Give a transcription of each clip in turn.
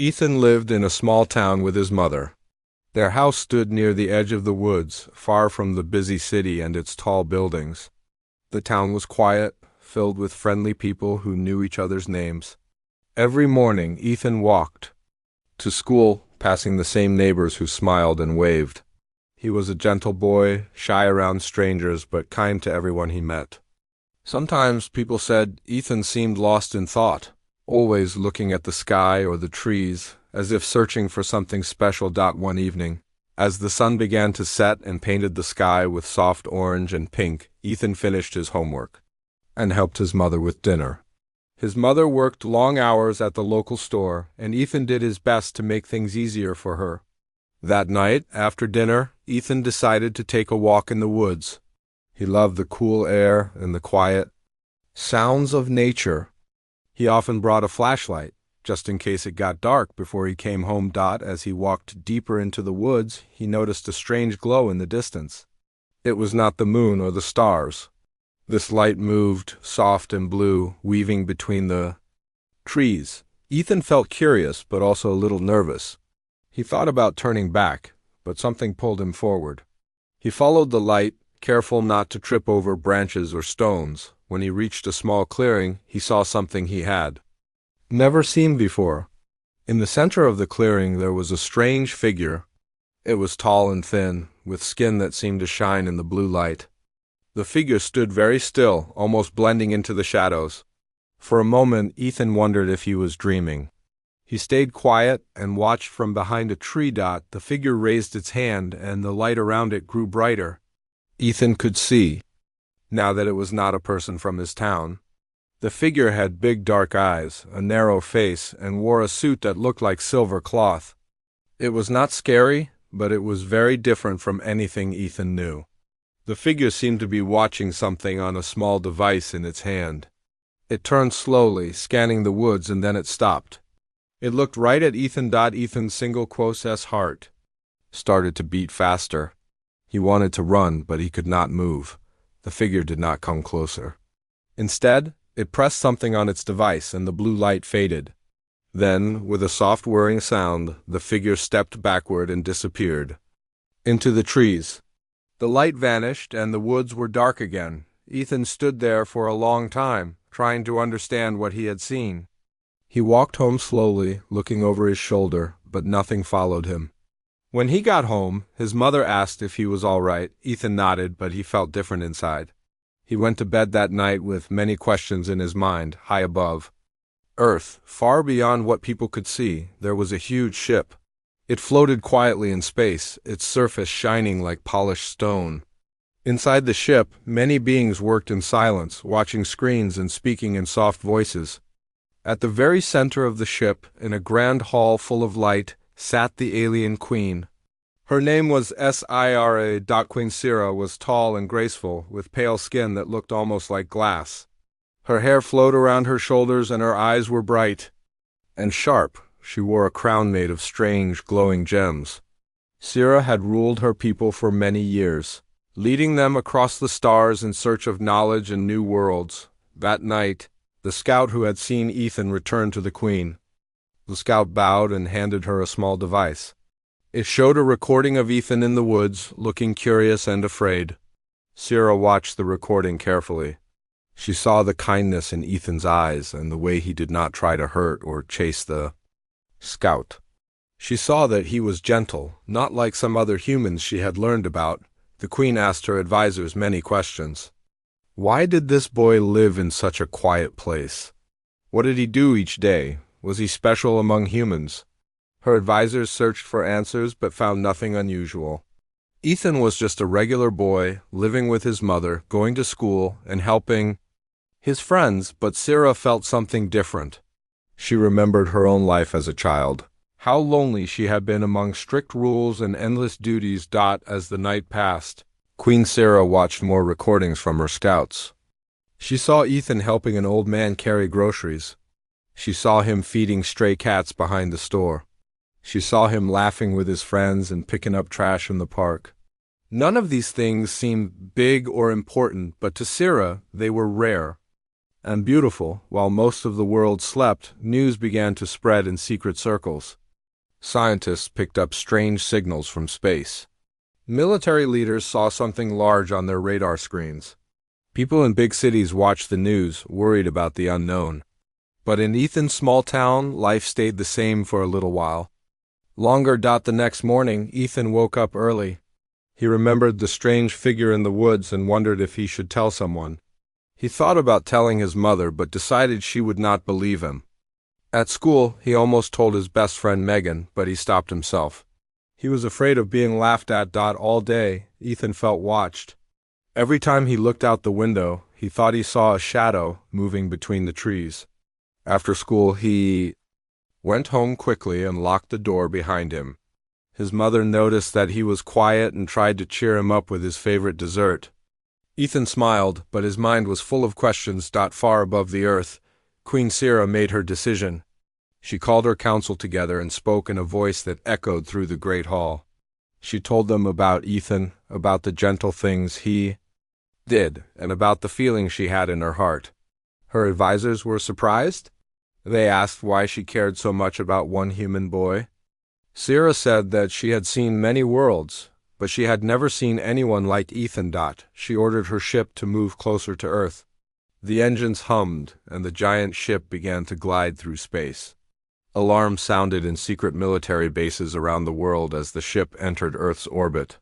Ethan lived in a small town with his mother. Their house stood near the edge of the woods, far from the busy city and its tall buildings. The town was quiet, filled with friendly people who knew each other's names. Every morning, Ethan walked to school, passing the same neighbors who smiled and waved. He was a gentle boy, shy around strangers, but kind to everyone he met. Sometimes people said Ethan seemed lost in thought, always looking at the sky or the trees, as if searching for something special. One evening, as the sun began to set and painted the sky with soft orange and pink, Ethan finished his homework and helped his mother with dinner. His mother worked long hours at the local store, and Ethan did his best to make things easier for her. That night, after dinner, Ethan decided to take a walk in the woods. He loved the cool air and the quiet sounds of nature. He often brought a flashlight, just in case it got dark before he came home. As he walked deeper into the woods, he noticed a strange glow in the distance. It was not the moon or the stars. This light moved, soft and blue, weaving between the trees. Ethan felt curious, but also a little nervous. He thought about turning back, but something pulled him forward. He followed the light, careful not to trip over branches or stones. When he reached a small clearing, he saw something he had never seen before. In the center of the clearing there was a strange figure. It was tall and thin, with skin that seemed to shine in the blue light. The figure stood very still, almost blending into the shadows. For a moment, Ethan wondered if he was dreaming. He stayed quiet and watched from behind a tree. The figure raised its hand, and the light around it grew brighter. Ethan could see, now that it was not a person from his town. The figure had big dark eyes, a narrow face, and wore a suit that looked like silver cloth. It was not scary, but it was very different from anything Ethan knew. The figure seemed to be watching something on a small device in its hand. It turned slowly, scanning the woods, and then it stopped. It looked right at Ethan. Ethan's single-quote heart started to beat faster. He wanted to run, but he could not move. The figure did not come closer. Instead, it pressed something on its device, and the blue light faded. Then, with a soft whirring sound, the figure stepped backward and disappeared into the trees. The light vanished, and the woods were dark again. Ethan stood there for a long time, trying to understand what he had seen. He walked home slowly, looking over his shoulder, but nothing followed him. When he got home, his mother asked if he was all right. Ethan nodded, but he felt different inside. He went to bed that night with many questions in his mind. High above Earth, far beyond what people could see, there was a huge ship. It floated quietly in space, its surface shining like polished stone. Inside the ship, many beings worked in silence, watching screens and speaking in soft voices. At the very center of the ship, in a grand hall full of light, sat the alien queen. Her name was Sira. Queen Sira was tall and graceful, with pale skin that looked almost like glass. Her hair flowed around her shoulders, and her eyes were bright and sharp. She wore a crown made of strange, glowing gems. Sira had ruled her people for many years, leading them across the stars in search of knowledge and new worlds. That night, the scout who had seen Ethan returned to the queen. The scout bowed and handed her a small device. It showed a recording of Ethan in the woods, looking curious and afraid. Sira watched the recording carefully. She saw the kindness in Ethan's eyes and the way he did not try to hurt or chase the scout. She saw that he was gentle, not like some other humans she had learned about. The queen asked her advisors many questions. Why did this boy live in such a quiet place? What did he do each day? Was he special among humans? Her advisors searched for answers but found nothing unusual. Ethan was just a regular boy, living with his mother, going to school, and helping his friends, but Sira felt something different. She remembered her own life as a child. How lonely she had been among strict rules and endless duties. As the night passed, Queen Sira watched more recordings from her scouts. She saw Ethan helping an old man carry groceries. She saw him feeding stray cats behind the store. She saw him laughing with his friends and picking up trash in the park. None of these things seemed big or important, but to Sira, they were rare. and beautiful. While most of the world slept, news began to spread in secret circles. Scientists picked up strange signals from space. Military leaders saw something large on their radar screens. People in big cities watched the news, worried about the unknown. But in Ethan's small town, life stayed the same for a little while. The next morning, Ethan woke up early. He remembered the strange figure in the woods and wondered if he should tell someone. He thought about telling his mother, but decided she would not believe him. At school, he almost told his best friend Megan, but he stopped himself. He was afraid of being laughed at. All day, Ethan felt watched. Every time he looked out the window, he thought he saw a shadow moving between the trees. After school, he went home quickly and locked the door behind him. His mother noticed that he was quiet and tried to cheer him up with his favorite dessert. Ethan smiled, but his mind was full of questions. Far above the earth, Queen Sira made her decision. She called her council together and spoke in a voice that echoed through the great hall. She told them about Ethan, about the gentle things he did, and about the feelings she had in her heart. Her advisors were surprised. They asked why she cared so much about one human boy. Sira said that she had seen many worlds, but she had never seen anyone like Ethan. She ordered her ship to move closer to Earth. The engines hummed, and the giant ship began to glide through space. Alarms sounded in secret military bases around the world as the ship entered Earth's orbit.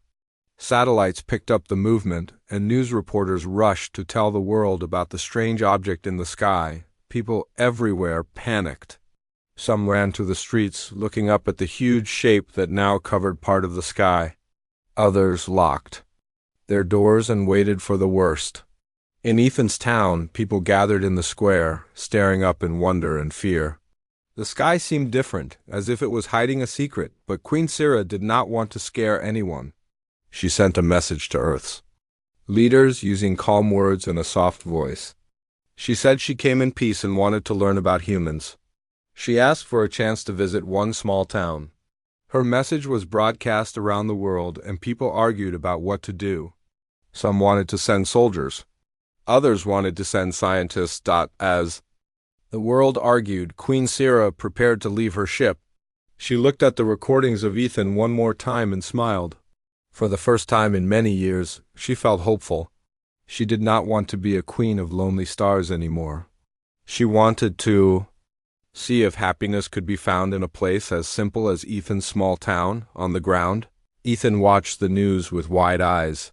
Satellites picked up the movement, and news reporters rushed to tell the world about the strange object in the sky. People everywhere panicked. Some ran to the streets, looking up at the huge shape that now covered part of the sky. Others locked their doors and waited for the worst. In Ethan's town, people gathered in the square, staring up in wonder and fear. The sky seemed different, as if it was hiding a secret, but Queen Sira did not want to scare anyone. She sent a message to Earth's leaders using calm words and a soft voice. She said she came in peace and wanted to learn about humans. She asked for a chance to visit one small town. Her message was broadcast around the world, and people argued about what to do. Some wanted to send soldiers. Others wanted to send scientists. As the world argued, Queen Sira prepared to leave her ship. She looked at the recordings of Ethan one more time and smiled. For the first time in many years, she felt hopeful. She did not want to be a queen of lonely stars anymore. She wanted to see if happiness could be found in a place as simple as Ethan's small town, on the ground. Ethan watched the news with wide eyes.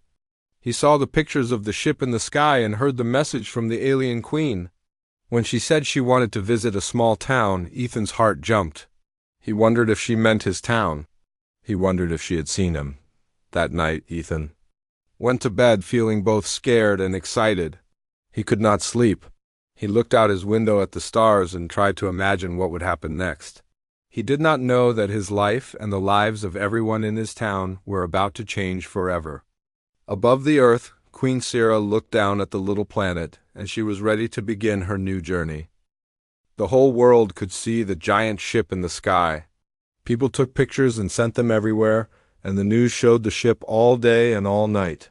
He saw the pictures of the ship in the sky and heard the message from the alien queen. When she said she wanted to visit a small town, Ethan's heart jumped. He wondered if she meant his town. He wondered if she had seen him. That night, Ethan went to bed feeling both scared and excited. He could not sleep. He looked out his window at the stars and tried to imagine what would happen next. He did not know that his life and the lives of everyone in his town were about to change forever. Above the earth, Queen Sira looked down at the little planet, and she was ready to begin her new journey. The whole world could see the giant ship in the sky. People took pictures and sent them everywhere, and the news showed the ship all day and all night.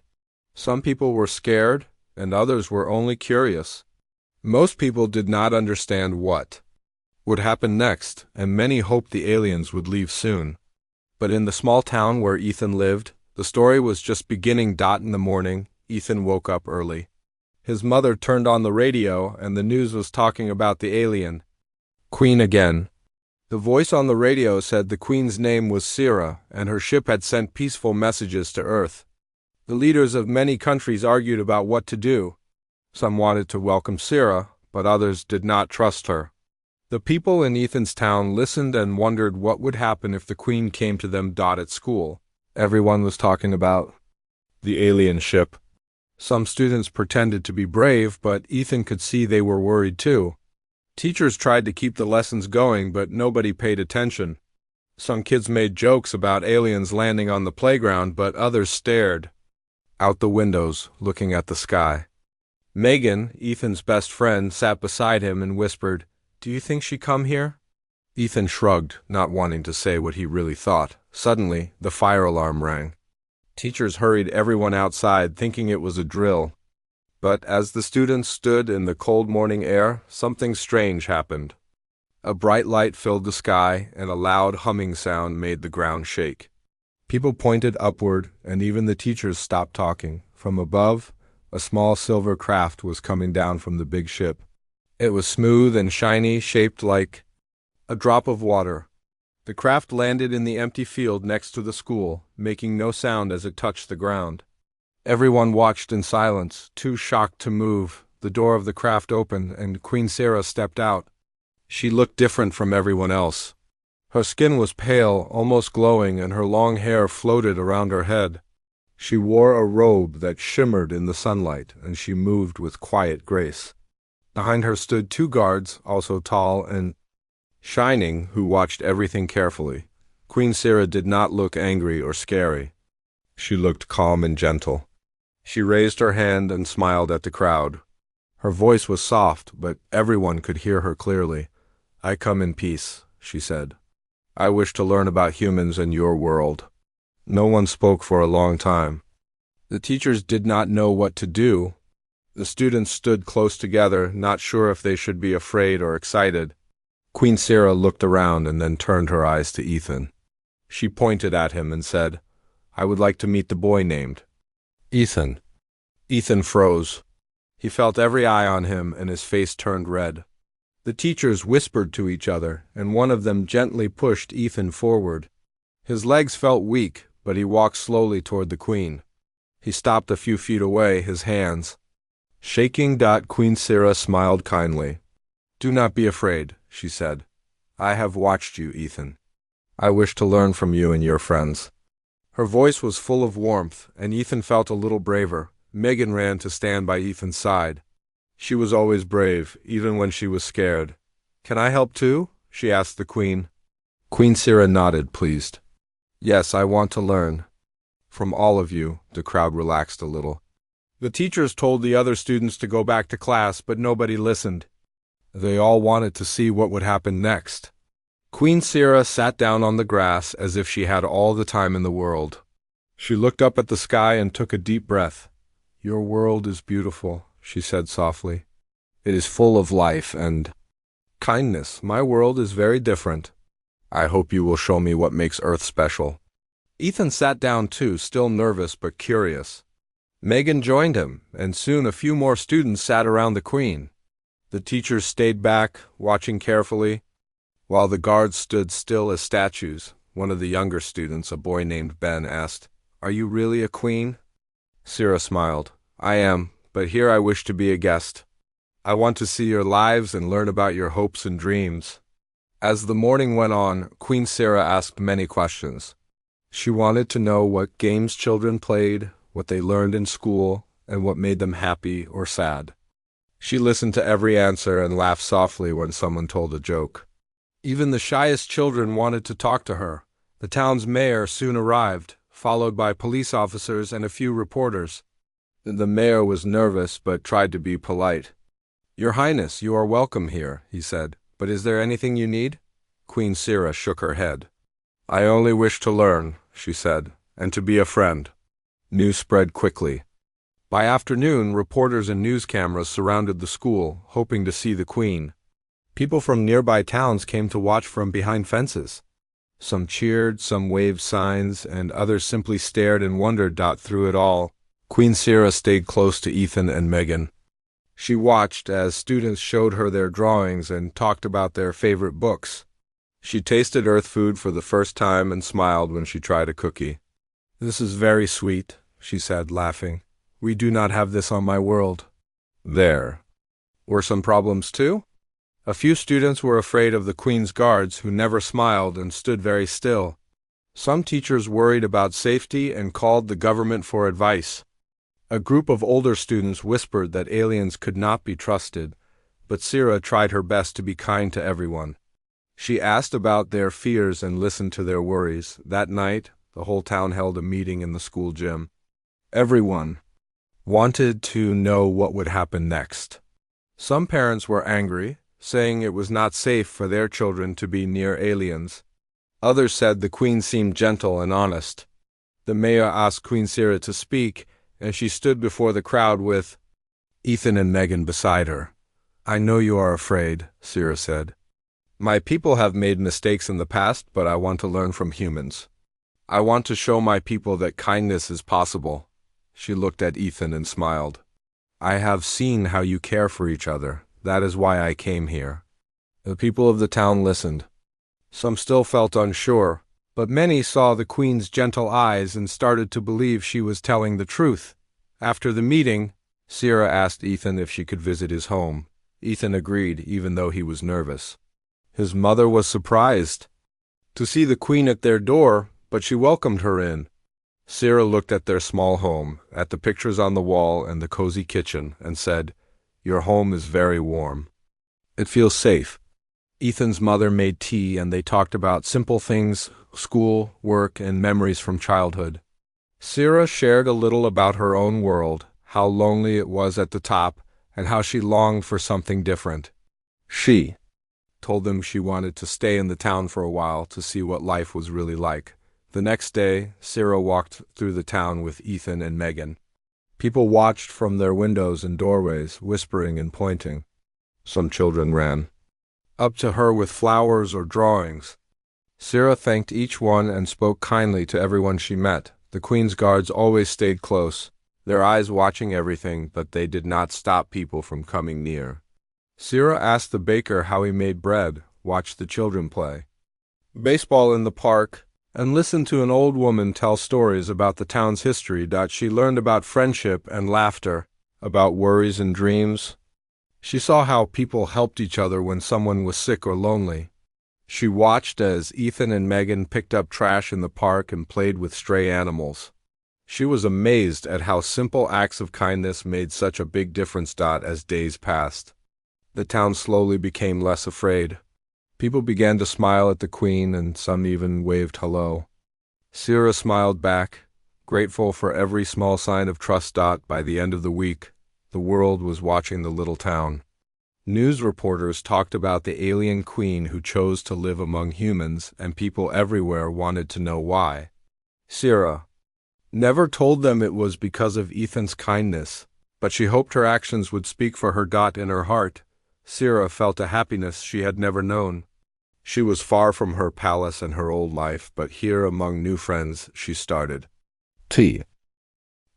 Some people were scared, and others were only curious. Most people did not understand what would happen next, and many hoped the aliens would leave soon. But in the small town where Ethan lived, the story was just beginning. In the morning, Ethan woke up early. His mother turned on the radio, and the news was talking about the alien queen again. The voice on the radio said the queen's name was Sira, and her ship had sent peaceful messages to Earth. The leaders of many countries argued about what to do. Some wanted to welcome Sira, but others did not trust her. The people in Ethan's town listened and wondered what would happen if the queen came to them. At school, everyone was talking about the alien ship. Some students pretended to be brave, but Ethan could see they were worried too. Teachers tried to keep the lessons going, but nobody paid attention. Some kids made jokes about aliens landing on the playground, but others stared out the windows, looking at the sky. Megan, Ethan's best friend, sat beside him and whispered, "Do you think she'd come here?" Ethan shrugged, not wanting to say what he really thought. Suddenly, the fire alarm rang. Teachers hurried everyone outside, thinking it was a drill. But as the students stood in the cold morning air, something strange happened. A bright light filled the sky, and a loud humming sound made the ground shake. People pointed upward, and even the teachers stopped talking. From above, a small silver craft was coming down from the big ship. It was smooth and shiny, shaped like a drop of water. The craft landed in the empty field next to the school, making no sound as it touched the ground. Everyone watched in silence, too shocked to move. The door of the craft opened, and Queen Sarah stepped out. She looked different from everyone else. Her skin was pale, almost glowing, and her long hair floated around her head. She wore a robe that shimmered in the sunlight, and she moved with quiet grace. Behind her stood two guards, also tall and shining, who watched everything carefully. Queen Sarah did not look angry or scary. She looked calm and gentle. She raised her hand and smiled at the crowd. Her voice was soft, but everyone could hear her clearly. "I come in peace," she said. "I wish to learn about humans and your world." No one spoke for a long time. The teachers did not know what to do. The students stood close together, not sure if they should be afraid or excited. Queen Sarah looked around and then turned her eyes to Ethan. She pointed at him and said, "I would like to meet the boy named Ethan." Ethan froze. He felt every eye on him, and his face turned red. The teachers whispered to each other, and one of them gently pushed Ethan forward. His legs felt weak, but he walked slowly toward the queen. He stopped a few feet away, his hands shaking. Queen Sarah smiled kindly. "Do not be afraid," she said. "I have watched you, Ethan. I wish to learn from you and your friends." Her voice was full of warmth, and Ethan felt a little braver. Megan ran to stand by Ethan's side. She was always brave, even when she was scared. "Can I help too?" she asked the queen. Queen Sarah nodded, pleased. "Yes, I want to learn from all of you." The crowd relaxed a little. The teachers told the other students to go back to class, but nobody listened. They all wanted to see what would happen next. Queen Sarah sat down on the grass as if she had all the time in the world. She looked up at the sky and took a deep breath. "Your world is beautiful," she said softly. "It is full of life and kindness. My world is very different. I hope you will show me what makes Earth special." Ethan sat down too, still nervous but curious. Megan joined him, and soon a few more students sat around the queen. The teachers stayed back, watching carefully, while the guards stood still as statues. One of the younger students, a boy named Ben, asked, "Are you really a queen?" Sarah smiled. "I am, but here I wish to be a guest. I want to see your lives and learn about your hopes and dreams." As the morning went on, Queen Sarah asked many questions. She wanted to know what games children played, what they learned in school, and what made them happy or sad. She listened to every answer and laughed softly when someone told a joke. Even the shyest children wanted to talk to her. The town's mayor soon arrived, followed by police officers and a few reporters. The mayor was nervous but tried to be polite. "Your Highness, you are welcome here," he said. "But is there anything you need?" Queen Sarah shook her head. "I only wish to learn," she said, "and to be a friend." News spread quickly. By afternoon, reporters and news cameras surrounded the school, hoping to see the queen. People from nearby towns came to watch from behind fences. Some cheered, some waved signs, and others simply stared and wondered. Through it all, Queen Sarah stayed close to Ethan and Megan. She watched as students showed her their drawings and talked about their favorite books. She tasted Earth food for the first time and smiled when she tried a cookie. "This is very sweet," she said, laughing. "We do not have this on my world." There were some problems too. A few students were afraid of the Queen's guards, who never smiled and stood very still. Some teachers worried about safety and called the government for advice. A group of older students whispered that aliens could not be trusted, but Sarah tried her best to be kind to everyone. She asked about their fears and listened to their worries. That night, the whole town held a meeting in the school gym. Everyone wanted to know what would happen next. Some parents were angry, saying it was not safe for their children to be near aliens. Others said the queen seemed gentle and honest. The mayor asked Queen Sarah to speak, and she stood before the crowd with, Ethan and Megan beside her. I know you are afraid, Sira said. My people have made mistakes in the past, but I want to learn from humans. I want to show my people that kindness is possible. She looked at Ethan and smiled. I have seen how you care for each other. That is why I came here. The people of the town listened. Some still felt unsure, but many saw the Queen's gentle eyes and started to believe she was telling the truth. After the meeting, Sira asked Ethan if she could visit his home. Ethan agreed, even though he was nervous. His mother was surprised to see the Queen at their door, but she welcomed her in. Sira looked at their small home, at the pictures on the wall and the cozy kitchen, and said, Your home is very warm. It feels safe. Ethan's mother made tea and they talked about simple things, school, work, and memories from childhood. Sira shared a little about her own world, how lonely it was at the top, and how she longed for something different. She told them she wanted to stay in the town for a while to see what life was really like. The next day, Sira walked through the town with Ethan and Megan. People watched from their windows and doorways, whispering and pointing. Some children ran up to her with flowers or drawings. Sira thanked each one and spoke kindly to everyone she met. The Queen's guards always stayed close, their eyes watching everything, but they did not stop people from coming near. Sira asked the baker how he made bread, watched the children play baseball in the park, and listened to an old woman tell stories about the town's history. She learned about friendship and laughter, about worries and dreams. She saw how people helped each other when someone was sick or lonely. She watched as Ethan and Megan picked up trash in the park and played with stray animals. She was amazed at how simple acts of kindness made such a big difference. As days passed, the town slowly became less afraid. People began to smile at the Queen, and some even waved hello. Sira smiled back, grateful for every small sign of trust. By the end of the week, the world was watching the little town. News reporters talked about the alien queen who chose to live among humans, and people everywhere wanted to know why. Sira never told them it was because of Ethan's kindness, but she hoped her actions would speak for her. In her heart, Sira felt a happiness she had never known. She was far from her palace and her old life, but here among new friends she started tea.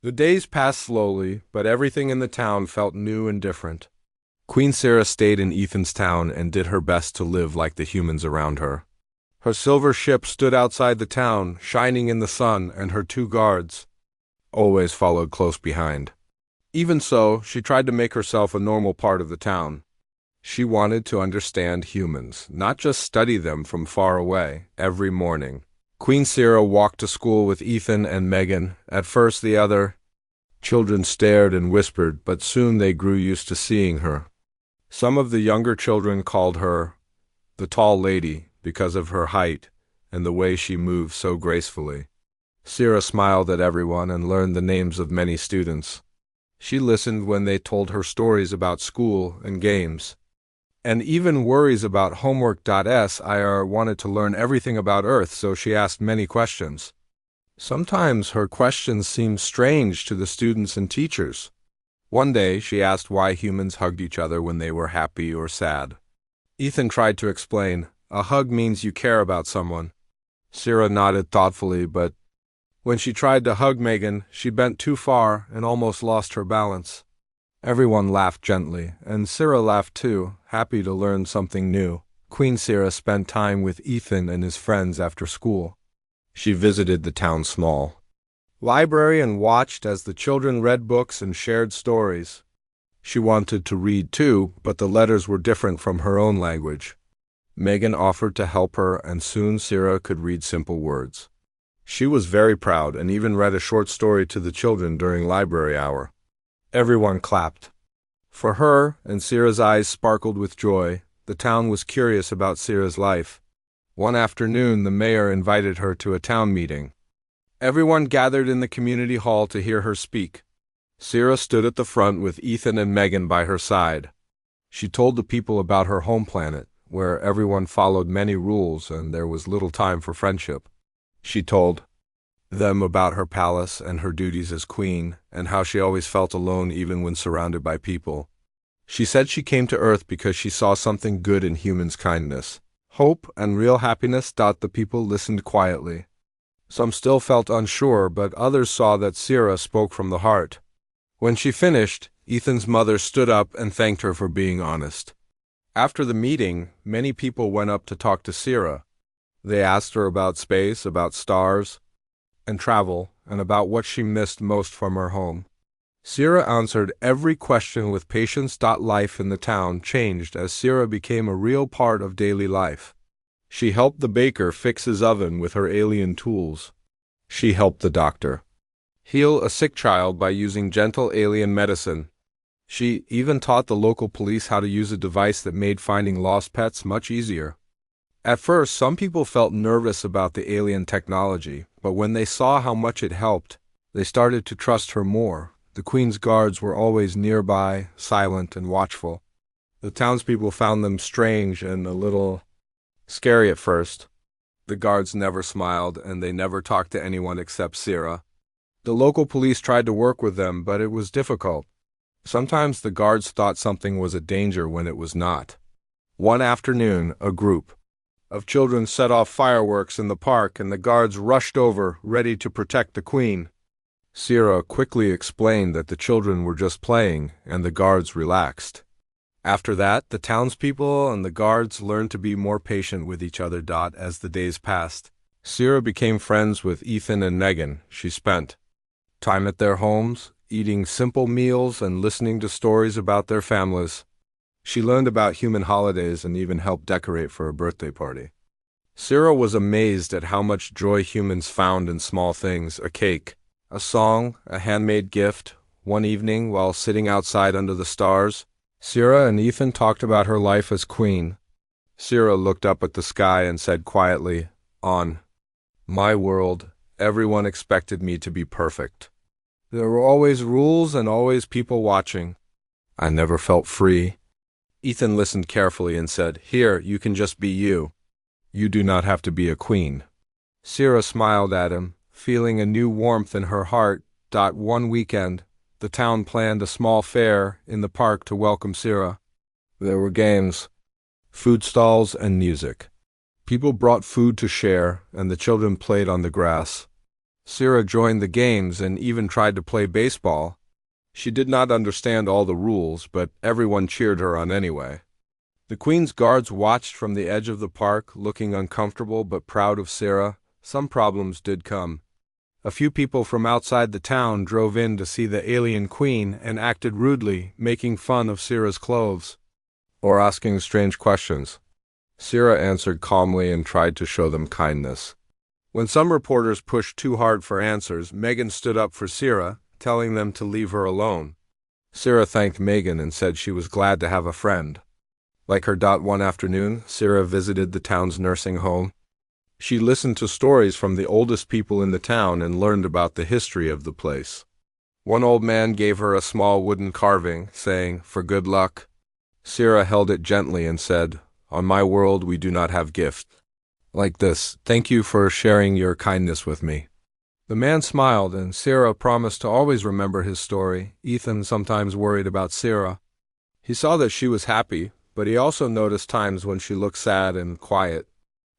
The days passed slowly, but everything in the town felt new and different. Queen Sira stayed in Ethan's town and did her best to live like the humans around her. Her silver ship stood outside the town, shining in the sun, and her 2 guards always followed close behind. Even so, she tried to make herself a normal part of the town. She wanted to understand humans, not just study them from far away. Every morning, Queen Sira walked to school with Ethan and Megan. At first the other children stared and whispered, but soon they grew used to seeing her. Some of the younger children called her the tall lady because of her height and the way she moved so gracefully. Sira smiled at everyone and learned the names of many students. She listened when they told her stories about school and games, and even worries about homework. Sira wanted to learn everything about Earth, so she asked many questions. Sometimes her questions seemed strange to the students and teachers. One day, she asked why humans hugged each other when they were happy or sad. Ethan tried to explain, a hug means you care about someone. Sira nodded thoughtfully, but when she tried to hug Megan, she bent too far and almost lost her balance. Everyone laughed gently, and Sira laughed too, happy to learn something new. Queen Sira spent time with Ethan and his friends after school. She visited the town's small library and watched as the children read books and shared stories. She wanted to read too, but the letters were different from her own language. Megan offered to help her, and soon Sira could read simple words. She was very proud and even read a short story to the children during library hour. Everyone clapped for her, and Sira's eyes sparkled with joy. The town was curious about Sira's life. One afternoon, the mayor invited her to a town meeting. Everyone gathered in the community hall to hear her speak. Sira stood at the front with Ethan and Megan by her side. She told the people about her home planet, where everyone followed many rules and there was little time for friendship. She told them about her palace and her duties as queen, and how she always felt alone even when surrounded by people. She said she came to Earth because she saw something good in humans' kindness, hope, and real happiness. The people listened quietly. Some still felt unsure, but others saw that Sira spoke from the heart. When she finished, Ethan's mother stood up and thanked her for being honest. After the meeting, many people went up to talk to Sira. They asked her about space, about stars, and travel, and about what she missed most from her home. Sira answered every question with patience. Life in the town changed as Sira became a real part of daily life. She helped the baker fix his oven with her alien tools. She helped the doctor heal a sick child by using gentle alien medicine. She even taught the local police how to use a device that made finding lost pets much easier. At first, some people felt nervous about the alien technology, but when they saw how much it helped, they started to trust her more. The queen's guards were always nearby, silent and watchful. The townspeople found them strange and a little scary at first. The guards never smiled, and they never talked to anyone except Sira. The local police tried to work with them, but it was difficult. Sometimes the guards thought something was a danger when it was not. One afternoon, a group of children set off fireworks in the park, and the guards rushed over, ready to protect the queen. Sira quickly explained that the children were just playing, and the guards relaxed. After that, the townspeople and the guards learned to be more patient with each other. As the days passed, Sira became friends with Ethan and Megan. She spent time at their homes, eating simple meals and listening to stories about their families. She learned about human holidays and even helped decorate for a birthday party. Sira was amazed at how much joy humans found in small things: a cake, a song, a handmade gift. One evening, while sitting outside under the stars, Sira and Ethan talked about her life as queen. Sira looked up at the sky and said quietly, "On my world, everyone expected me to be perfect. There were always rules and always people watching. I never felt free." Ethan listened carefully and said, "Here, you can just be you. You do not have to be a queen." Sira smiled at him, feeling a new warmth in her heart. One weekend, the town planned a small fair in the park to welcome Sira. There were games, food stalls, and music. People brought food to share, and the children played on the grass. Sira joined the games and even tried to play baseball. She did not understand all the rules, but everyone cheered her on anyway. The queen's guards watched from the edge of the park, looking uncomfortable but proud of Sira. Some problems did come. A few people from outside the town drove in to see the alien queen and acted rudely, making fun of Sira's clothes or asking strange questions. Sira answered calmly and tried to show them kindness. When some reporters pushed too hard for answers, Megan stood up for Sira, telling them to leave her alone. Sira thanked Megan and said she was glad to have a friend. Like her. One afternoon, Sira visited the town's nursing home. She listened to stories from the oldest people in the town and learned about the history of the place. One old man gave her a small wooden carving, saying, "For good luck." Sira held it gently and said, "On my world we do not have gifts like this. Thank you for sharing your kindness with me." The man smiled, and Sira promised to always remember his story. Ethan sometimes worried about Sira. He saw that she was happy, but he also noticed times when she looked sad and quiet.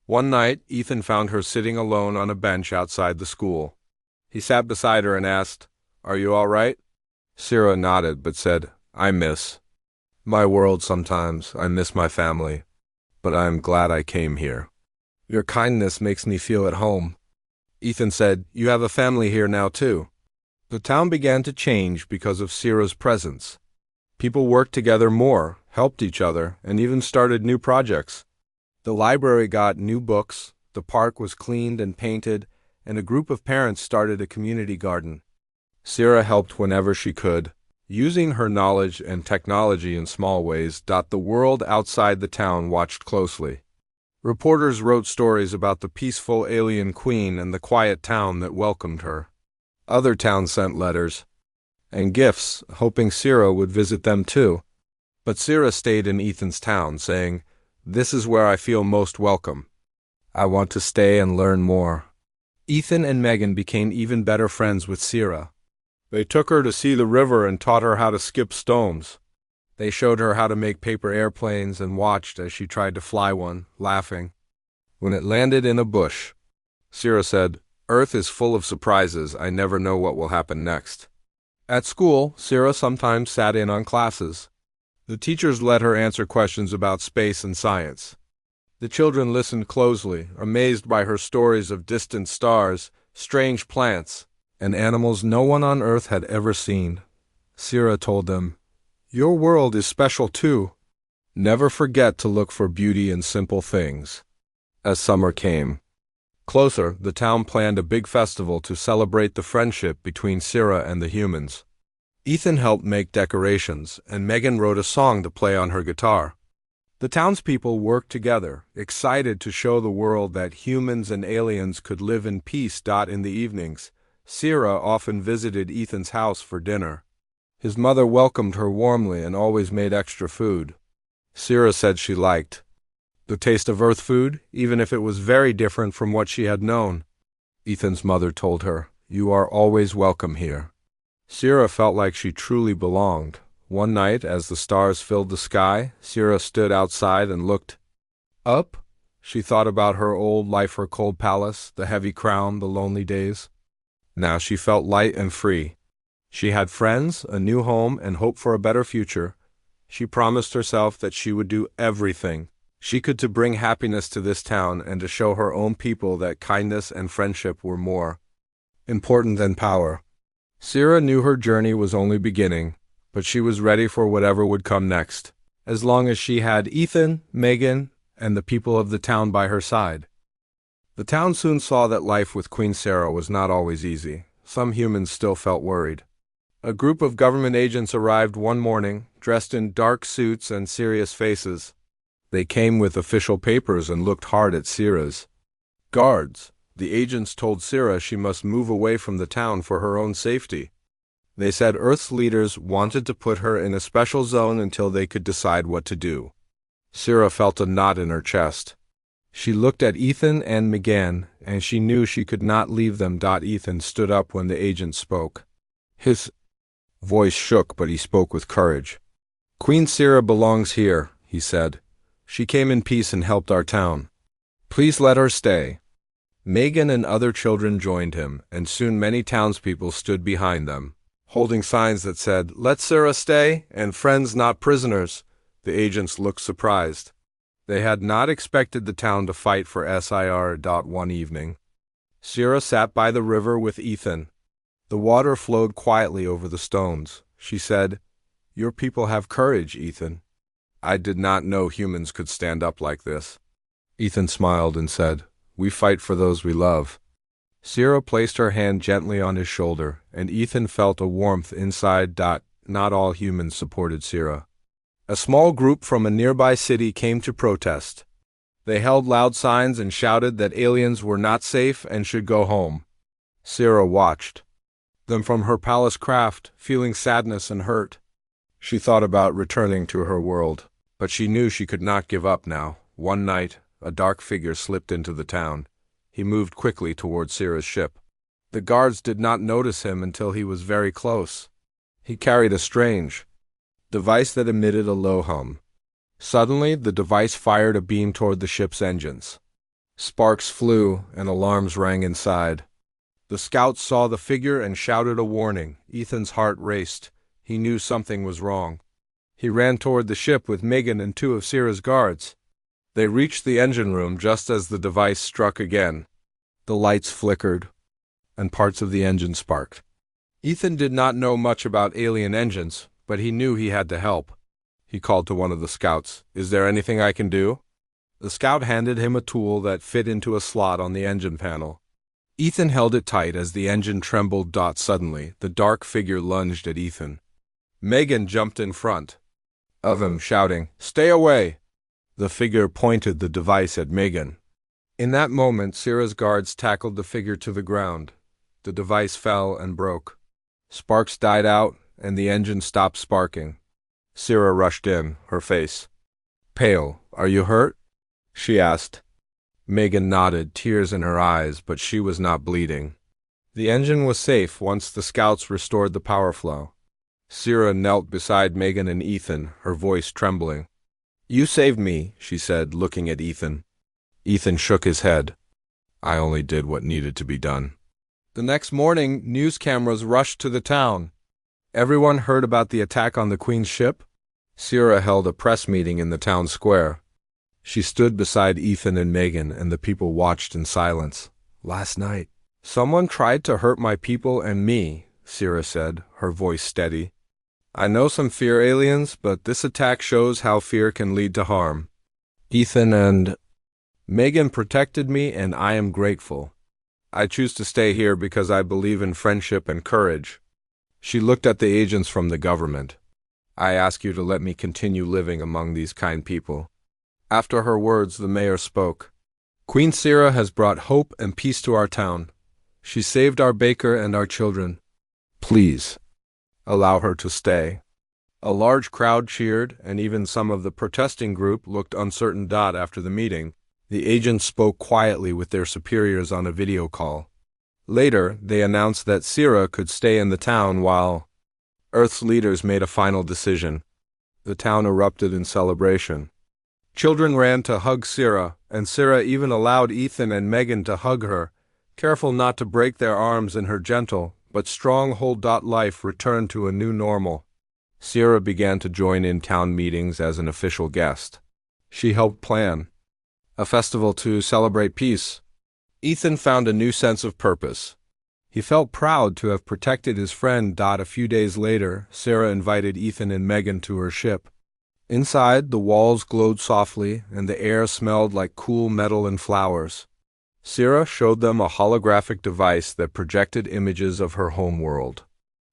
One night, Ethan found her sitting alone on a bench outside the school. He sat beside her and asked, "Are you all right?" Sira nodded but said, "I miss my world sometimes. I miss my family, but I am glad I came here. Your kindness makes me feel at home." Ethan said, "You have a family here now too." The town began to change because of Sira's presence. People worked together more, helped each other, and even started new projects. The library got new books, the park was cleaned and painted, and a group of parents started a community garden. Sira helped whenever she could, using her knowledge and technology in small ways. The world outside the town watched closely. Reporters wrote stories about the peaceful alien queen and the quiet town that welcomed her. Other towns sent letters and gifts, hoping Sira would visit them too. But Sira stayed in Ethan's town, saying, "This is where I feel most welcome. I want to stay and learn more." Ethan and Megan became even better friends with Sierra. They took her to see the river and taught her how to skip stones. They showed her how to make paper airplanes and watched as she tried to fly one, laughing. When it landed in a bush, Sierra said, "Earth is full of surprises. I never know what will happen next." At school, Sierra sometimes sat in on classes. The teachers let her answer questions about space and science. The children listened closely, amazed by her stories of distant stars, strange plants, and animals no one on Earth had ever seen. Sierra told them, "Your world is special too. Never forget to look for beauty in simple things." As summer came closer, the town planned a big festival to celebrate the friendship between Sierra and the humans. Ethan helped make decorations, and Megan wrote a song to play on her guitar. The townspeople worked together, excited to show the world that humans and aliens could live in peace. In the evenings, Sierra often visited Ethan's house for dinner. His mother welcomed her warmly and always made extra food. Sierra said she liked the taste of Earth food, even if it was very different from what she had known. Ethan's mother told her, "You are always welcome here." Sierra felt like she truly belonged. One night, as the stars filled the sky, Sierra stood outside and looked up. She thought about her old life, her cold palace, the heavy crown, the lonely days. Now she felt light and free. She had friends, a new home, and hope for a better future. She promised herself that she would do everything she could to bring happiness to this town and to show her own people that kindness and friendship were more important than power. Sierra knew her journey was only beginning, but she was ready for whatever would come next, as long as she had Ethan, Megan, and the people of the town by her side. The town soon saw that life with Queen Sarah was not always easy. Some humans still felt worried. A group of government agents arrived one morning, dressed in dark suits and serious faces. They came with official papers and looked hard at Sierra's guards. The agents told Sierra she must move away from the town for her own safety. They said Earth's leaders wanted to put her in a special zone until they could decide what to do. Sierra felt a knot in her chest. She looked at Ethan and Megan, and she knew she could not leave them. Ethan stood up when the agent spoke. His voice shook, but he spoke with courage. "Queen Sierra belongs here," he said. "She came in peace and helped our town. Please let her stay." Megan and other children joined him, and soon many townspeople stood behind them, holding signs that said, "Let Sierra stay," and "Friends, not prisoners." The agents looked surprised. They had not expected the town to fight for Sir. One evening, Sierra sat by the river with Ethan. The water flowed quietly over the stones. She said, "Your people have courage, Ethan. I did not know humans could stand up like this." Ethan smiled and said, "We fight for those we love." Sierra placed her hand gently on his shoulder, and Ethan felt a warmth inside. Not all humans supported Sierra. A small group from a nearby city came to protest. They held loud signs and shouted that aliens were not safe and should go home. Sierra watched them from her palace craft, feeling sadness and hurt. She thought about returning to her world, but she knew she could not give up now. One night, a dark figure slipped into the town. He moved quickly toward Sierra's ship. The guards did not notice him until he was very close. He carried a strange device that emitted a low hum. Suddenly, the device fired a beam toward the ship's engines. Sparks flew, and alarms rang inside. The scouts saw the figure and shouted a warning. Ethan's heart raced. He knew something was wrong. He ran toward the ship with Megan and two of Sierra's guards. They reached the engine room just as the device struck again. The lights flickered, and parts of the engine sparked. Ethan did not know much about alien engines, but he knew he had to help. He called to one of the scouts, "Is there anything I can do?" The scout handed him a tool that fit into a slot on the engine panel. Ethan held it tight as the engine trembled. Suddenly, the dark figure lunged at Ethan. Megan jumped in front of him, shouting, "Stay away!" The figure pointed the device at Megan. In that moment, Sierra's guards tackled the figure to the ground. The device fell and broke. Sparks died out, and the engine stopped sparking. Sierra rushed in, her face pale. "Are you hurt?" she asked. Megan nodded, tears in her eyes, but she was not bleeding. The engine was safe once the scouts restored the power flow. Sierra knelt beside Megan and Ethan, her voice trembling. "You saved me," she said, looking at Ethan. Ethan shook his head. "I only did what needed to be done." The next morning, news cameras rushed to the town. Everyone heard about the attack on the Queen's ship. Sierra held a press meeting in the town square. She stood beside Ethan and Megan, and the people watched in silence. "Last night, someone tried to hurt my people and me," Sierra said, her voice steady. "I know some fear aliens, but this attack shows how fear can lead to harm. Ethan and Megan protected me, and I am grateful. I choose to stay here because I believe in friendship and courage." She looked at the agents from the government. "I ask you to let me continue living among these kind people." After her words, the mayor spoke. "Queen Sierra has brought hope and peace to our town. She saved our baker and our children. Please, allow her to stay." A large crowd cheered, and even some of the protesting group looked uncertain. After the meeting, the agents spoke quietly with their superiors on a video call. Later, they announced that Sierra could stay in the town while Earth's leaders made a final decision. The town erupted in celebration. Children ran to hug Sierra, and Sierra even allowed Ethan and Megan to hug her, careful not to break their arms in her gentle but strong hold. Life returned to a new normal. Sierra began to join in town meetings as an official guest. She helped plan a festival to celebrate peace. Ethan found a new sense of purpose. He felt proud to have protected his friend. A few days later, Sierra invited Ethan and Megan to her ship. Inside, the walls glowed softly, and the air smelled like cool metal and flowers. Sierra showed them a holographic device that projected images of her home world.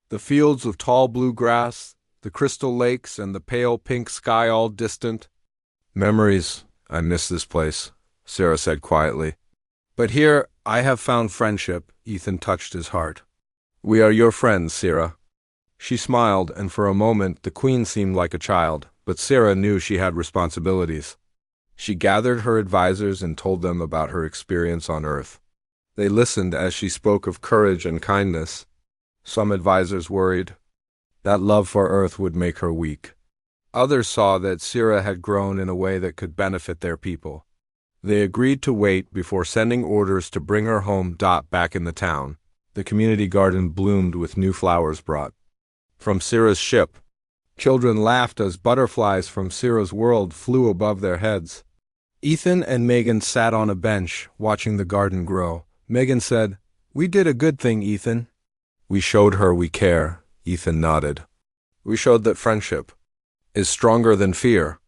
The fields of tall blue grass, the crystal lakes, and the pale pink sky all distant. "Memories. I miss this place," Sierra said quietly. "But here, I have found friendship." Ethan touched his heart. "We are your friends, Sierra." She smiled, and for a moment the Queen seemed like a child, but Sierra knew she had responsibilities. She gathered her advisors and told them about her experience on Earth. They listened as she spoke of courage and kindness. Some advisors worried that love for Earth would make her weak. Others saw that Sierra had grown in a way that could benefit their people. They agreed to wait before sending orders to bring her home. Back in the town, the community garden bloomed with new flowers brought from Sierra's ship. Children laughed as butterflies from Sierra's world flew above their heads. Ethan and Megan sat on a bench, watching the garden grow. Megan said, "We did a good thing, Ethan." "We showed her we care," Ethan nodded. "We showed that friendship is stronger than fear."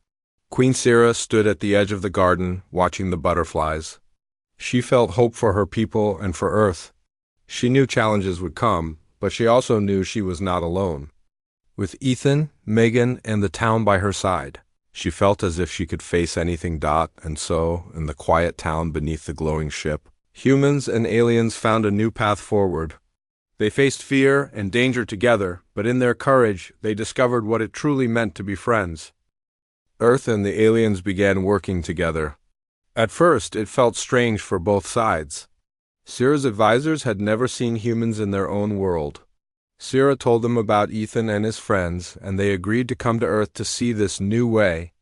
Queen Sierra stood at the edge of the garden, watching the butterflies. She felt hope for her people and for Earth. She knew challenges would come, but she also knew she was not alone. With Ethan, Megan, and the town by her side, she felt as if she could face anything. And so, in the quiet town beneath the glowing ship, humans and aliens found a new path forward. They faced fear and danger together, but in their courage, they discovered what it truly meant to be friends. Earth and the aliens began working together. At first, it felt strange for both sides. Sierra's advisors had never seen humans in their own world. Sierra told them about Ethan and his friends, and they agreed to come to Earth to see this new way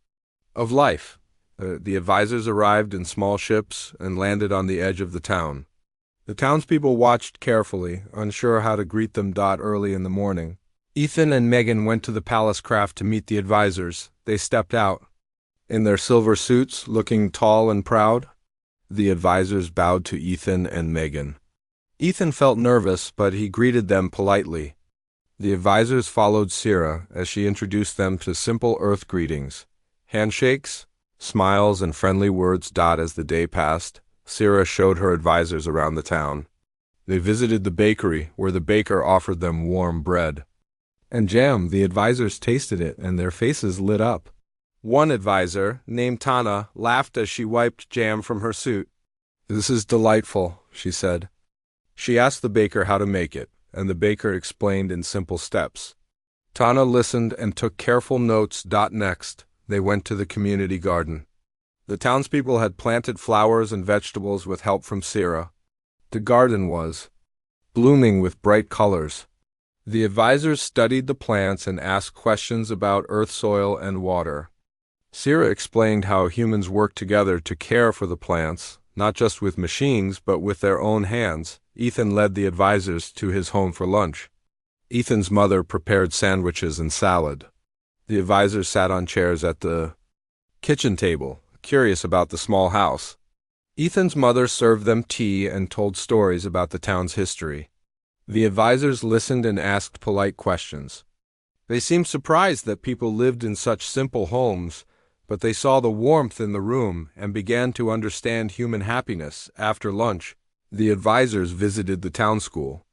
of life. The advisors arrived in small ships and landed on the edge of the town. The townspeople watched carefully, unsure how to greet them. Early in the morning, Ethan and Megan went to the palace craft to meet the advisors. They stepped out in their silver suits, looking tall and proud. The advisors bowed to Ethan and Megan. Ethan felt nervous, but he greeted them politely. The advisors followed Sierra as she introduced them to simple Earth greetings, handshakes, smiles, and friendly words. As the day passed, Sierra showed her advisors around the town. They visited the bakery, where the baker offered them warm bread and jam. The advisors tasted it, and their faces lit up. One advisor, named Tana, laughed as she wiped jam from her suit. "This is delightful," she said. She asked the baker how to make it, and the baker explained in simple steps. Tana listened and took careful notes. Next, they went to the community garden. The townspeople had planted flowers and vegetables with help from Sira. The garden was blooming with bright colors. The advisors studied the plants and asked questions about earth, soil, and water. Sira explained how humans work together to care for the plants, not just with machines, but with their own hands. Ethan led the advisors to his home for lunch. Ethan's mother prepared sandwiches and salad. The advisors sat on chairs at the kitchen table, curious about the small house. Ethan's mother served them tea and told stories about the town's history. The advisors listened and asked polite questions. They seemed surprised that people lived in such simple homes, but they saw the warmth in the room and began to understand human happiness. After lunch, the advisors visited the town school.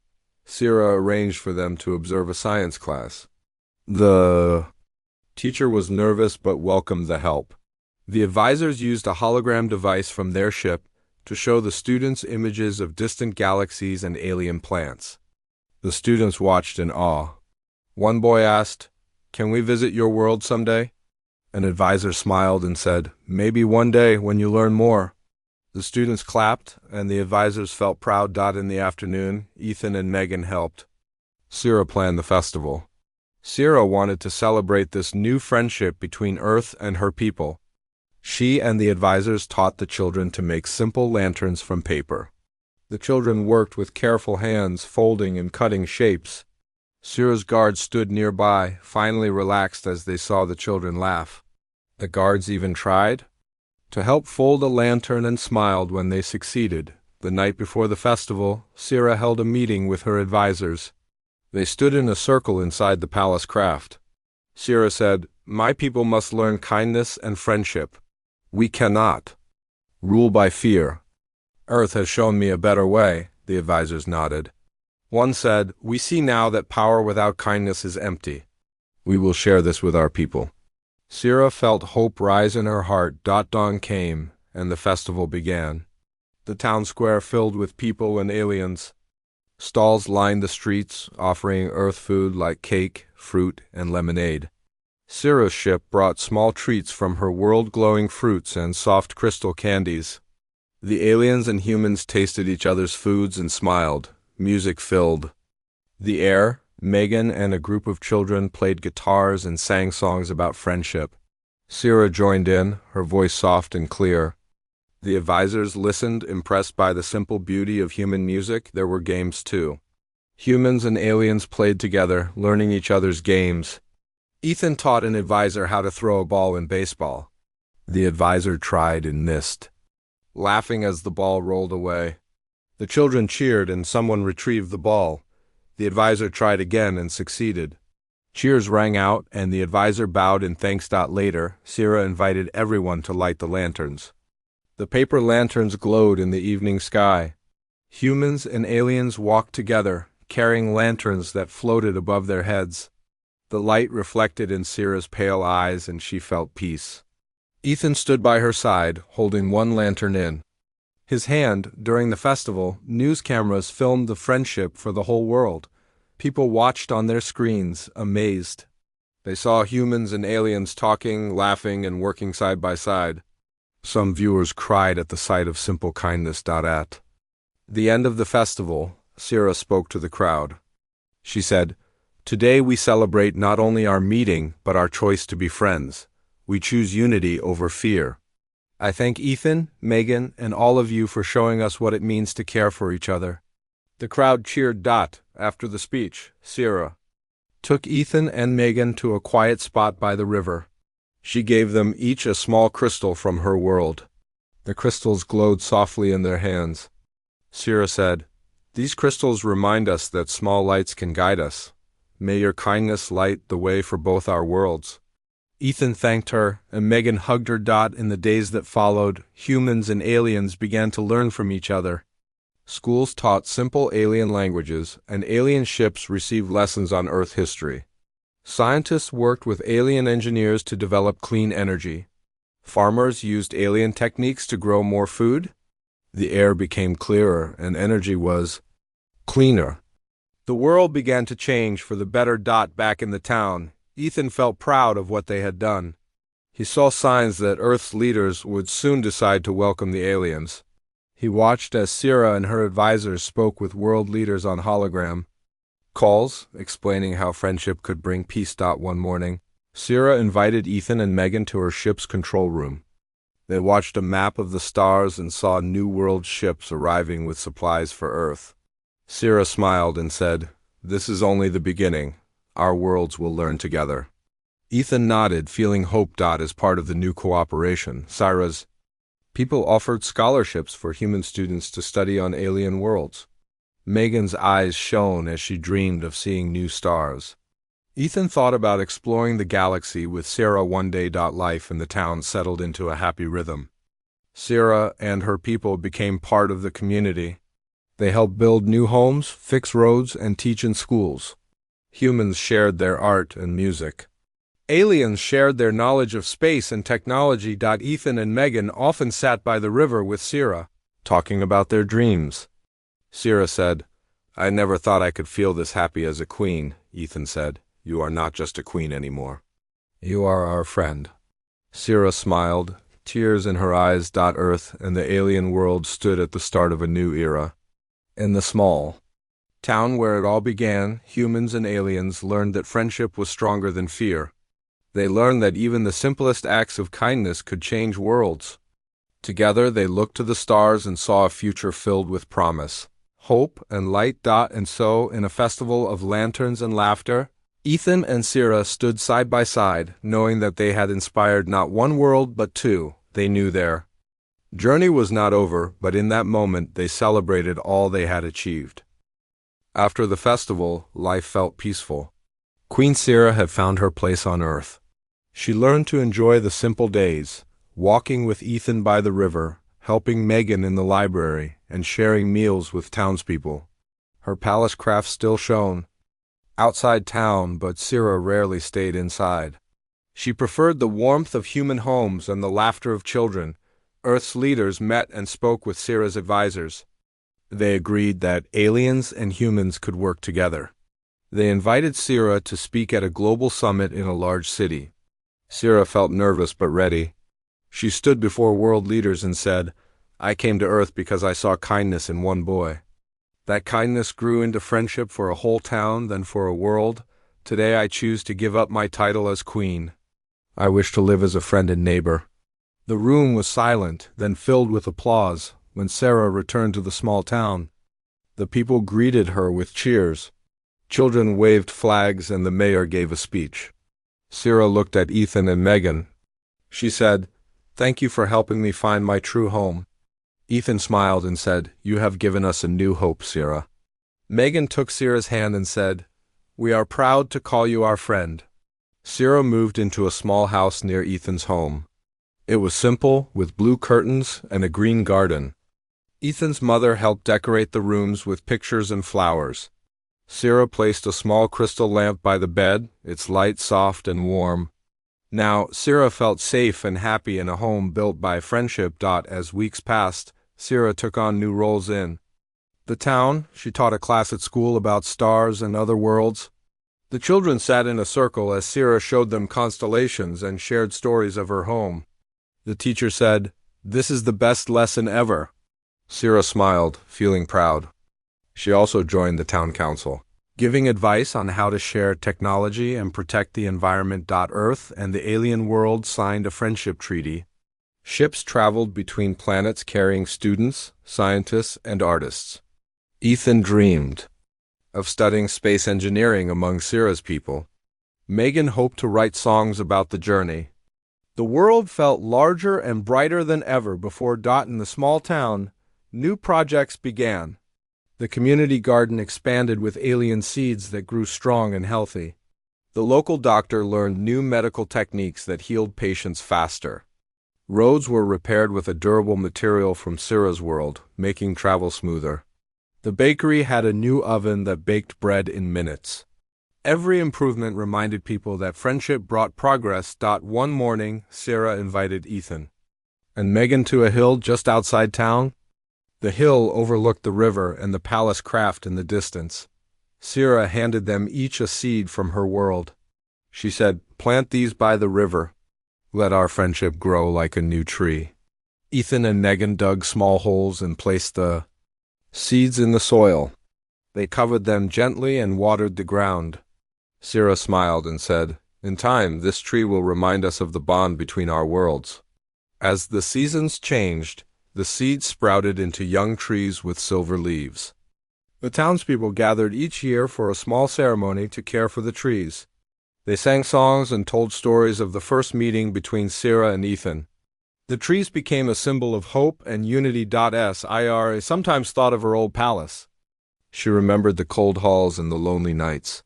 Sira arranged for them to observe a science class. The teacher was nervous but welcomed the help. The advisors used a hologram device from their ship to show the students images of distant galaxies and alien plants. The students watched in awe. One boy asked, "Can we visit your world someday?" An advisor smiled and said, "Maybe one day when you learn more." The students clapped, and the advisors felt proud. In the afternoon, Ethan and Megan helped Sira plan the festival. Sira wanted to celebrate this new friendship between Earth and her people. She and the advisors taught the children to make simple lanterns from paper. The children worked with careful hands, folding and cutting shapes. Sira's guards stood nearby, finally relaxed as they saw the children laugh. The guards even tried to help fold a lantern and smiled when they succeeded. The night before the festival, Sira held a meeting with her advisors. They stood in a circle inside the palace craft. Sira said, "My people must learn kindness and friendship. We cannot rule by fear." "Earth has shown me a better way," the advisors nodded. One said, "We see now that power without kindness is empty. We will share this with our people." Sira felt hope rise in her heart. Dawn came, and the festival began. The town square filled with people and aliens. Stalls lined the streets, offering Earth food like cake, fruit, and lemonade. Sira's ship brought small treats from her world, glowing fruits and soft crystal candies. The aliens and humans tasted each other's foods and smiled. Music filled the air. Megan and a group of children played guitars and sang songs about friendship. Sira joined in, her voice soft and clear. The advisors listened, impressed by the simple beauty of human music. There were games too. Humans and aliens played together, learning each other's games. Ethan taught an advisor how to throw a ball in baseball. The advisor tried and missed, laughing as the ball rolled away. The children cheered and someone retrieved the ball. The advisor tried again and succeeded. Cheers rang out and the advisor bowed in thanks. Later, Sira invited everyone to light the lanterns. The paper lanterns glowed in the evening sky. Humans and aliens walked together, carrying lanterns that floated above their heads. The light reflected in Sira's pale eyes and she felt peace. Ethan stood by her side, holding one lantern in his hand. During the festival, news cameras filmed the friendship for the whole world. People watched on their screens, amazed. They saw humans and aliens talking, laughing, and working side by side. Some viewers cried at the sight of simple kindness. At the end of the festival, Sira spoke to the crowd. She said, "Today we celebrate not only our meeting, but our choice to be friends. We choose unity over fear. I thank Ethan, Megan, and all of you for showing us what it means to care for each other." The crowd cheered. After the speech, Sira took Ethan and Megan to a quiet spot by the river. She gave them each a small crystal from her world. The crystals glowed softly in their hands. Sira said, "These crystals remind us that small lights can guide us. May your kindness light the way for both our worlds." Ethan thanked her, and Megan hugged her. In the days that followed, humans and aliens began to learn from each other. Schools taught simple alien languages, and alien ships received lessons on Earth history. Scientists worked with alien engineers to develop clean energy. Farmers used alien techniques to grow more food. The air became clearer, and energy was cleaner. The world began to change for the better. Back in the town, Ethan felt proud of what they had done. He saw signs that Earth's leaders would soon decide to welcome the aliens. He watched as Sierra and her advisors spoke with world leaders on hologram calls, explaining how friendship could bring peace. One morning, Sierra invited Ethan and Megan to her ship's control room. They watched a map of the stars and saw New World ships arriving with supplies for Earth. Sierra smiled and said, "This is only the beginning. Our worlds will learn together." Ethan nodded, feeling hope. As part of the new cooperation, Sierra's people offered scholarships for human students to study on alien worlds. Megan's eyes shone as she dreamed of seeing new stars. Ethan thought about exploring the galaxy with Sierra one day. Life in the town settled into a happy rhythm. Sierra and her people became part of the community. They helped build new homes, fix roads, and teach in schools. Humans shared their art and music. Aliens shared their knowledge of space and technology. Ethan and Megan often sat by the river with Sierra, talking about their dreams. Sierra said, "I never thought I could feel this happy as a queen." Ethan said, "You are not just a queen anymore. You are our friend." Sierra smiled, tears in her eyes. Earth and the alien world stood at the start of a new era. In the small town where it all began, humans and aliens learned that friendship was stronger than fear. They learned that even the simplest acts of kindness could change worlds. Together they looked to the stars and saw a future filled with promise, hope, and light. And so, in a festival of lanterns and laughter, Ethan and Sierra stood side by side, knowing that they had inspired not one world but two. They knew their journey was not over, but in that moment they celebrated all they had achieved. After the festival, life felt peaceful. Queen Sierra had found her place on Earth. She learned to enjoy the simple days, walking with Ethan by the river, helping Megan in the library, and sharing meals with townspeople. Her palace craft still shone outside town, but Sierra rarely stayed inside. She preferred the warmth of human homes and the laughter of children. Earth's leaders met and spoke with Sierra's advisors. They agreed that aliens and humans could work together. They invited Sierra to speak at a global summit in a large city. Sierra felt nervous but ready. She stood before world leaders and said, "I came to Earth because I saw kindness in one boy. That kindness grew into friendship for a whole town, then for a world. Today I choose to give up my title as queen. I wish to live as a friend and neighbor." The room was silent, then filled with applause. When Sierra returned to the small town, the people greeted her with cheers. Children waved flags and the mayor gave a speech. Sierra looked at Ethan and Megan. She said, "Thank you for helping me find my true home." Ethan smiled and said, "You have given us a new hope, Sierra." Megan took Sierra's hand and said, "We are proud to call you our friend." Sierra moved into a small house near Ethan's home. It was simple, with blue curtains and a green garden. Ethan's mother helped decorate the rooms with pictures and flowers. Sierra placed a small crystal lamp by the bed, its light soft and warm. Now, Sierra felt safe and happy in a home built by friendship. As weeks passed, Sierra took on new roles in the town. She taught a class at school about stars and other worlds. The children sat in a circle as Sierra showed them constellations and shared stories of her home. The teacher said, "This is the best lesson ever." Sierra smiled, feeling proud. She also joined the town council, giving advice on how to share technology and protect the environment. Earth and the alien world signed a friendship treaty. Ships traveled between planets carrying students, scientists, and artists. Ethan dreamed of studying space engineering among Sierra's people. Megan hoped to write songs about the journey. The world felt larger and brighter than ever before. In the small town, new projects began. The community garden expanded with alien seeds that grew strong and healthy. The local doctor learned new medical techniques that healed patients faster. Roads were repaired with a durable material from Sierra's world, making travel smoother. The bakery had a new oven that baked bread in minutes. Every improvement reminded people that friendship brought progress. One morning, Sierra invited Ethan and Megan to a hill just outside town. The hill overlooked the river and the palace craft in the distance. Sierra handed them each a seed from her world. She said, "Plant these by the river. Let our friendship grow like a new tree. Ethan and Megan dug small holes and placed the seeds in the soil. They covered them gently and watered the ground. Syrah smiled and said, "In time, this tree will remind us of the bond between our worlds." As the seasons changed, the seeds sprouted into young trees with silver leaves. The townspeople gathered each year for a small ceremony to care for the trees. They sang songs and told stories of the first meeting between Syrah and Ethan. The trees became a symbol of hope and unity. Syrah sometimes thought of her old palace. She remembered the cold halls and the lonely nights.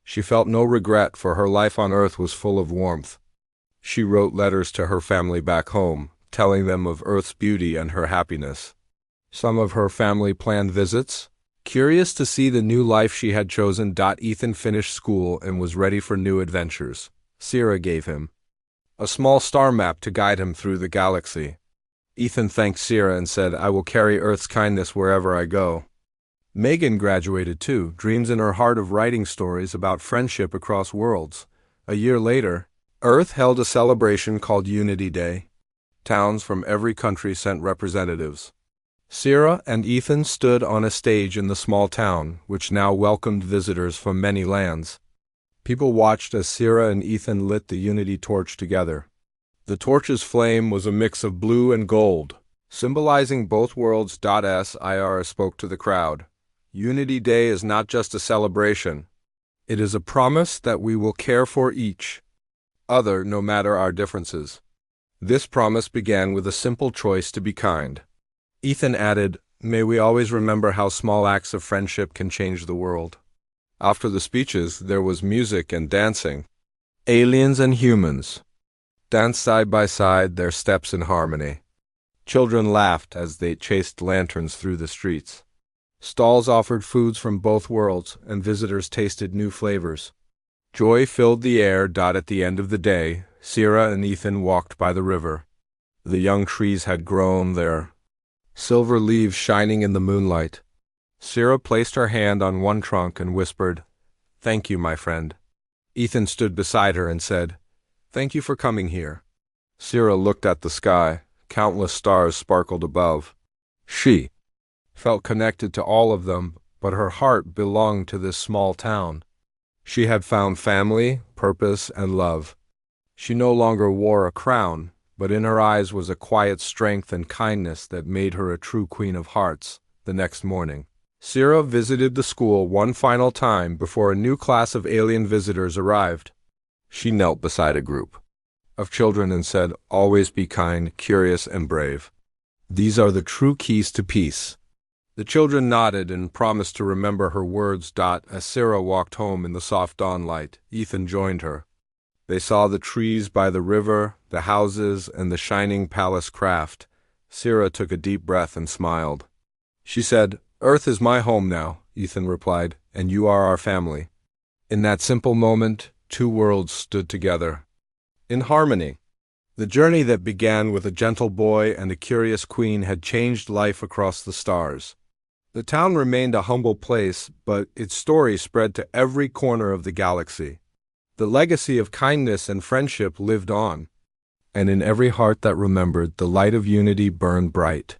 She felt no regret, for her life on Earth was full of warmth. She wrote letters to her family back home, telling them of Earth's beauty and her happiness. Some of her family planned visits. Curious to see the new life she had chosen, Ethan finished school and was ready for new adventures. Syrah gave him a small star map to guide him through the galaxy. Ethan thanked Syrah and said, "I will carry Earth's kindness wherever I go." Megan graduated too, dreams in her heart of writing stories about friendship across worlds. A year later, Earth held a celebration called Unity Day. Towns from every country sent representatives. Syrah and Ethan stood on a stage in the small town, which now welcomed visitors from many lands. People watched as Syrah and Ethan lit the Unity torch together. The torch's flame was a mix of blue and gold, symbolizing both worlds. Syrah spoke to the crowd. Unity Day is not just a celebration. It is a promise that we will care for each other no matter our differences. This promise began with a simple choice to be kind. Ethan added, "May we always remember how small acts of friendship can change the world." After the speeches, there was music and dancing. Aliens and humans danced side by side, their steps in harmony. Children laughed as they chased lanterns through the streets. Stalls offered foods from both worlds, and visitors tasted new flavors. Joy filled the air. At the end of the day, Syrah and Ethan walked by the river. The young trees had grown, their silver leaves shining in the moonlight. Syrah placed her hand on one trunk and whispered, "Thank you, my friend." Ethan stood beside her and said, "Thank you for coming here." Syrah looked at the sky. Countless stars sparkled above. She felt connected to all of them, but her heart belonged to this small town. She had found family, purpose, and love. She no longer wore a crown, but in her eyes was a quiet strength and kindness that made her a true Queen of Hearts. The next morning, Syrah visited the school one final time before a new class of alien visitors arrived. She knelt beside a group of children and said, "Always be kind, curious, and brave. These are the true keys to peace." The children nodded and promised to remember her words. As Syrah walked home in the soft dawnlight, Ethan joined her. They saw the trees by the river, the houses, and the shining palace craft. Syrah took a deep breath and smiled. She said, "Earth is my home now," Ethan replied, "and you are our family." In that simple moment, two worlds stood together, in harmony. The journey that began with a gentle boy and a curious queen had changed life across the stars. The town remained a humble place, but its story spread to every corner of the galaxy. The legacy of kindness and friendship lived on, and in every heart that remembered, the light of unity burned bright.